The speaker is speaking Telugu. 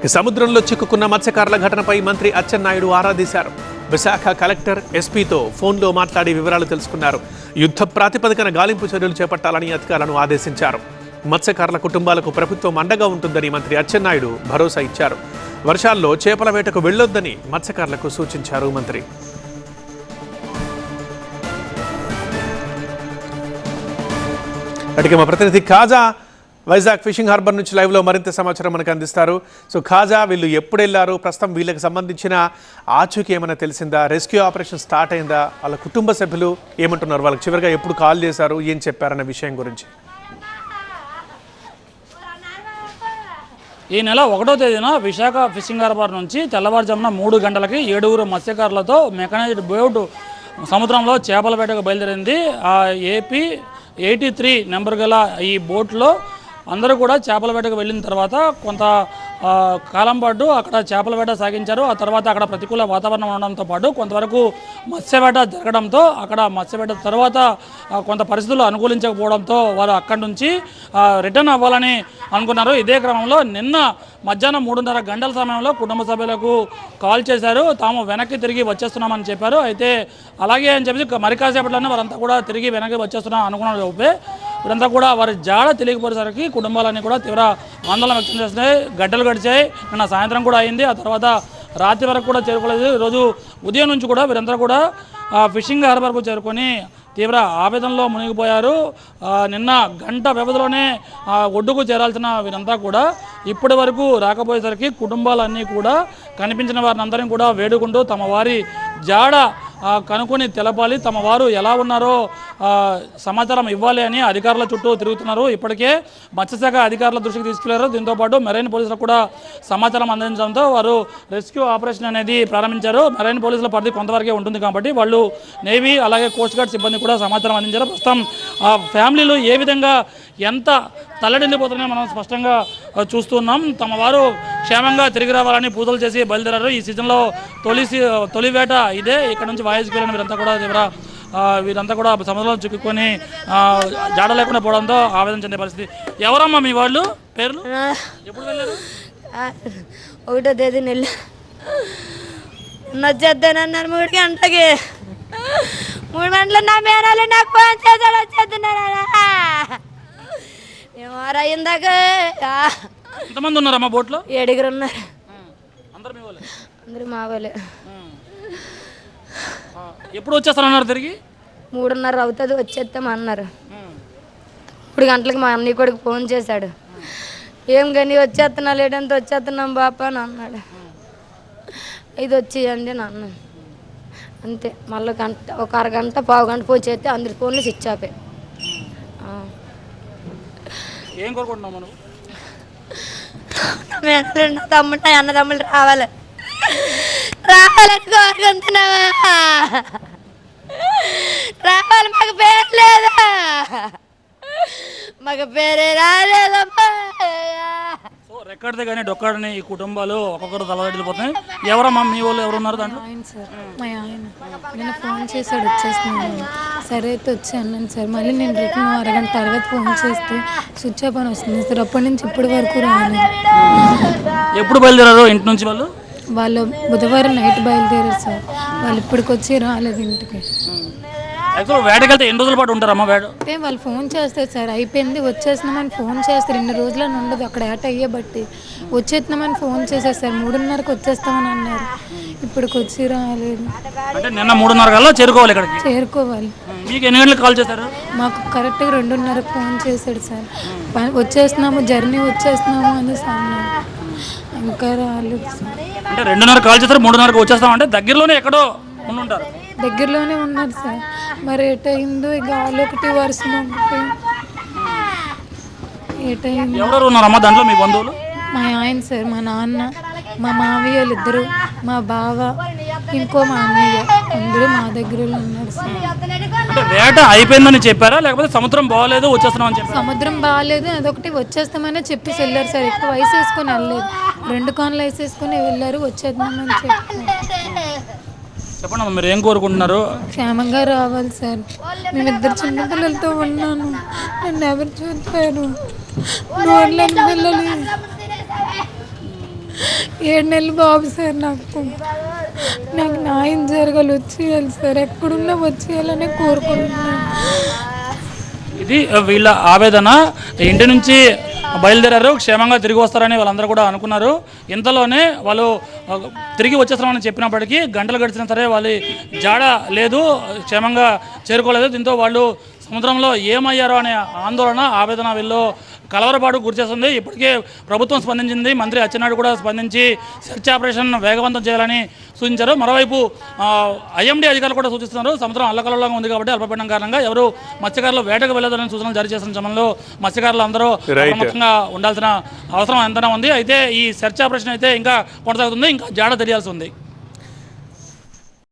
సముద్రంలో చిక్కుకున్న మత్స్యకారుల ఘటనపై మంత్రి అచ్చెన్నాయుడు ఆరా తీశారు. విశాఖ కలెక్టర్ ఎస్పీతో ఫోన్లో మాట్లాడి వివరాలు తెలుసుకున్నారు. యుద్ధ ప్రాతిపదికన గాలింపు చర్యలు చేపట్టాలని అధికారులను ఆదేశించారు. మత్స్యకారుల కుటుంబాలకు ప్రభుత్వం అండగా ఉంటుందని మంత్రి అచ్చెన్నాయుడు భరోసా ఇచ్చారు. వర్షాల్లో చేపల వేటకు వెళ్లొద్దని మత్స్యకారులకు సూచించారు మంత్రి. అటుకే మా ప్రతినిధి ఖాజా వైజాగ్ ఫిషింగ్ హార్బర్ నుంచి లైవ్లో మరింత సమాచారం మనకు అందిస్తారు. సో ఖాజా, వీళ్ళు ఎప్పుడు వెళ్ళారు, ప్రస్తుతం వీళ్ళకి సంబంధించిన ఆచూకీ ఏమైనా తెలిసిందా, రెస్క్యూ ఆపరేషన్ స్టార్ట్ అయిందా, వాళ్ళ కుటుంబ సభ్యులు ఏమంటున్నారు, వాళ్ళకి చివరిగా ఎప్పుడు కాల్ చేశారు, ఏం చెప్పారన్న విషయం గురించి? ఈ నెల 1వ తేదీన విశాఖ ఫిషింగ్ హార్బర్ నుంచి తెల్లవారుజామున 3 గంటలకి 7 మత్స్యకారులతో మెకనైజ్డ్ బోట్ సముద్రంలో చేపల వేటకు బయలుదేరింది. ఏపీ 83 నెంబర్ గల ఈ బోట్లో అందరూ కూడా చేపల వేటకు వెళ్ళిన తర్వాత కొంత కాలం పాటు అక్కడ చేపల వేట సాగించారు. ఆ తర్వాత అక్కడ ప్రతికూల వాతావరణం ఉండడంతో పాటు కొంతవరకు మత్స్యవేట జరగడంతో అక్కడ మత్స్యవేట తర్వాత కొంత పరిస్థితులు అనుకూలించకపోవడంతో వారు అక్కడి నుంచి రిటర్న్ అవ్వాలని అనుకున్నారు. ఇదే క్రమంలో నిన్న మధ్యాహ్నం 3:30 గంటల సమయంలో కుటుంబ సభ్యులకు కాల్ చేశారు. తాము వెనక్కి తిరిగి వచ్చేస్తున్నామని చెప్పారు. అయితే అలాగే అని చెప్పి మరి కాసేపట్లోనే వారంతా కూడా తిరిగి వెనక్కి వచ్చేస్తున్నాం అనుకున్నారు. లోపే వీరంతా కూడా వారి జాడ తెలియకపోయేసరికి కుటుంబాలన్నీ కూడా తీవ్ర ఆందోళన వ్యక్తం చేస్తున్నాయి. గడ్డలు గడిచాయి. నిన్న సాయంత్రం కూడా అయింది. ఆ తర్వాత రాత్రి వరకు కూడా చేరుకోలేదు. ఈరోజు ఉదయం నుంచి కూడా వీరంతా కూడా ఫిషింగ్ హార్బర్కు చేరుకొని తీవ్ర ఆవేదనలో మునిగిపోయారు. నిన్న గంట వ్యవధిలోనే ఒడ్డుకు చేరాల్సిన వీరంతా కూడా ఇప్పటి వరకు రాకపోయేసరికి కుటుంబాలన్నీ కూడా కనిపించిన వారిని అందరినీ కూడా వేడుకుంటూ తమ వారి జాడ కనుక్కొని తెలపాలి, తమ వారు ఎలా ఉన్నారో సమాచారం ఇవ్వాలి అని అధికారుల చుట్టూ తిరుగుతున్నారు. ఇప్పటికే మత్స్యశాఖ అధికారుల దృష్టికి తీసుకెళ్లారు. దీంతోపాటు మెరైన్ పోలీసులకు కూడా సమాచారం అందించడంతో వారు రెస్క్యూ ఆపరేషన్ అనేది ప్రారంభించారు. మెరైన్ పోలీసుల పరిధి కొంతవరకే ఉంటుంది కాబట్టి వాళ్ళు నేవీ అలాగే కోస్ట్ గార్డ్ సిబ్బంది కూడా సమాచారం అందించారు. ప్రస్తుతం ఫ్యామిలీలు ఏ విధంగా ఎంత తల్లడిల్లిపోతున్నాయో మనం స్పష్టంగా చూస్తున్నాం. తమ వారు క్షేమంగా తిరిగి రావాలని పూజలు చేసి బయలుదేరారు. ఈ సీజన్లో తొలి వేట ఇదే. ఇక్కడ నుంచి వాయిస్కి వెళ్ళిన వీరంతా కూడా సముద్రంలో చిక్కుకొని జాడ లేకుండా పోవడంతో ఆవేదన చెందే పరిస్థితి. ఎవరమ్మా మీ వాళ్ళు? పేర్లు? ఎప్పుడు వెళ్ళారు? 1వ తేదీ నెల వచ్చేద్దానన్నారు 3 గంటలకి. 3 గంటలు నా మేనాలు నాకు ఫోన్ చేశాడు వచ్చేస్తున్నారా ఏమారా ఇందాక. ఎంతమంది ఉన్నారమ్మా బోట్లో? 7 ఉన్నారు. అందరూ మా వాళ్ళే. ఎప్పుడు వచ్చేస్తారన్నారు తిరిగి? 3:30 అవుతుంది వచ్చేస్తామన్నారు. 3 గంటలకు మా అన్నయ్య కొడుకు ఫోన్ చేశాడు. ఏం కానీ వచ్చేస్తున్నా లేదంటే వచ్చేస్తున్నాం బాపా అని అన్నాడు. ఇది వచ్చేయండి అని అన్నాను. అంతే. మళ్ళీ ఒక అరగంట పావు గంట ఫోన్ చేస్తే అందరి ఫోన్లు స్విచ్ ఆపే. ఏం కోరుకుంటున్నావు మనం? తమ్ముడు అన్న తమ్ముళ్ళు రావాలని కోరుకుంటున్నావా? రావాలి. మాకు పేరు లేదా? మాకు పేరే రాలేదమ్మా. సో రెక్కడితే కానీ డొక్కడని ఈ కుటుంబాలు ఒక్కొక్కరు తలదడిపోతున్నాయి. ఎవరమ్మా మీ వాళ్ళు ఎవరున్నారు దాంట్లో? ఆయన సార్, మా ఆయన నేను ఫోన్ చేశాడు వచ్చేస్తున్నాను. సరే అయితే వచ్చి అన్నాను సార్. మళ్ళీ నేను రిటర్న్ అరగంట తర్వాత ఫోన్ చేస్తే స్విచ్ ఆఫ్ అని వస్తుంది సార్. అప్పటి నుంచి ఇప్పటి వరకు రాలేదు. ఎప్పుడు బయలుదేరారు ఇంటి నుంచి వాళ్ళు? వాళ్ళు బుధవారం నైట్ బయలుదేరారు సార్. వాళ్ళు ఇప్పటికొచ్చి రాలేదు ఇంటికి. వేటకెళ్తే ఎన్ని రోజుల పాటు ఉంటారమ్మా? అంటే వాళ్ళు ఫోన్ చేస్తారు సార్, అయిపోయింది వచ్చేస్తున్నామని ఫోన్ చేస్తారు. 2 రోజులని ఉండదు అక్కడ ఏట అయ్యే బట్టి. వచ్చేస్తున్నామని ఫోన్ చేశారు సార్. 3:30కి వచ్చేస్తామని అన్నారు. ఇప్పటికి వచ్చి రాలేదు. అంటే నిన్న 3:30 కల్లా చేరుకోవాలి ఇక్కడికి? చేరుకోవాలి. మీకు ఎన్ని గంటలకు కాల్ చేశారు? మాకు కరెక్ట్గా 2:30కి ఫోన్ చేశాడు సార్. వచ్చేస్తున్నాము, జర్నీ వచ్చేస్తున్నాము అని అన్నారు. ఇంకా రాలేదు సార్. అంటే 2:30 కాల్ చేస్తారు, 3:30కి వచ్చేస్తామంటే దగ్గరలోనే ఎక్కడో ఉండుంటారు. దగ్గరలోనే ఉన్నారు సార్. మరి ఏటైందో ఇక ఒకటి వర్షం ఒకటి ఏటైంది. ఎవరెవరు ఉన్నారమ్మా దాంట్లో మీ బంధువులు? మా ఆయన సార్, మా నాన్న, మా మామయ్య వాళ్ళిద్దరు, మా బావ, ఇంకో మా అన్నయ్య, అందరూ మా దగ్గర ఉన్నారు సార్. అంటే వేట అయిపోయిందని చెప్పారా లేకపోతే సముద్రం బాగాలేదు వచ్చేస్తున్నామని చెప్పారు? సముద్రం బాగాలేదు అదొకటి వచ్చేస్తామని చెప్పేసి వెళ్ళారు సార్. ఎక్కువ వయసు వేసుకొని వెళ్ళలేదు. 2 కాన్లు వేసేసుకొని వెళ్ళారు. వచ్చేద్దామని చెప్పారు. చెప్పండి మీరు ఏం కోరుకుంటున్నారు? క్షేమంగా రావాలి సార్. మేమిద్దరు చిన్నపిల్లలతో ఉన్నాను. నన్ను ఎవరు చూస్తారు? పిల్లలు 7 నెలలు బాబు సార్. నాకు న్యాయం జరగాలి, వచ్చేయాలి సార్. ఎక్కడున్నా వచ్చేయాలనే కోరుకుంటున్నాను. ఇది వీళ్ళ ఆవేదన. ఇంటి నుంచి బయలుదేరారు, క్షేమంగా తిరిగి వస్తారని వాళ్ళందరూ కూడా అనుకున్నారు. ఇంతలోనే వాళ్ళు తిరిగి వచ్చేస్తామని చెప్పినప్పటికీ గంటలు గడిచినా సరే వాళ్ళ జాడ లేదు, క్షేమంగా చేరుకోలేదు. దీంతో వాళ్ళు సముద్రంలో ఏమయ్యారో అనే ఆందోళన, ఆవేదన వీళ్ళు కలవరపాటుకు గురిచేస్తుంది. ఇప్పటికే ప్రభుత్వం స్పందించింది, మంత్రి అచ్చెన్నాయుడు కూడా స్పందించి సెర్చ్ ఆపరేషన్ వేగవంతం చేయాలని సూచించారు. మరోవైపు ఐఎండీ అధికారులు కూడా సూచిస్తున్నారు. సముద్రం అల్లకల్లోలంగా ఉంది కాబట్టి అల్పపీడనం కారణంగా ఎవరు మత్స్యకారులు వేటకు వెళ్ళదని సూచనలు జారీ చేసిన సమయంలో మత్స్యకారులు అందరూ అప్రమత్తంగా ఉండాల్సిన అవసరం ఎంతైనా ఉంది. అయితే ఈ సెర్చ్ ఆపరేషన్ అయితే ఇంకా కొనసాగుతుంది, ఇంకా జాడ తెలియాల్సి ఉంది.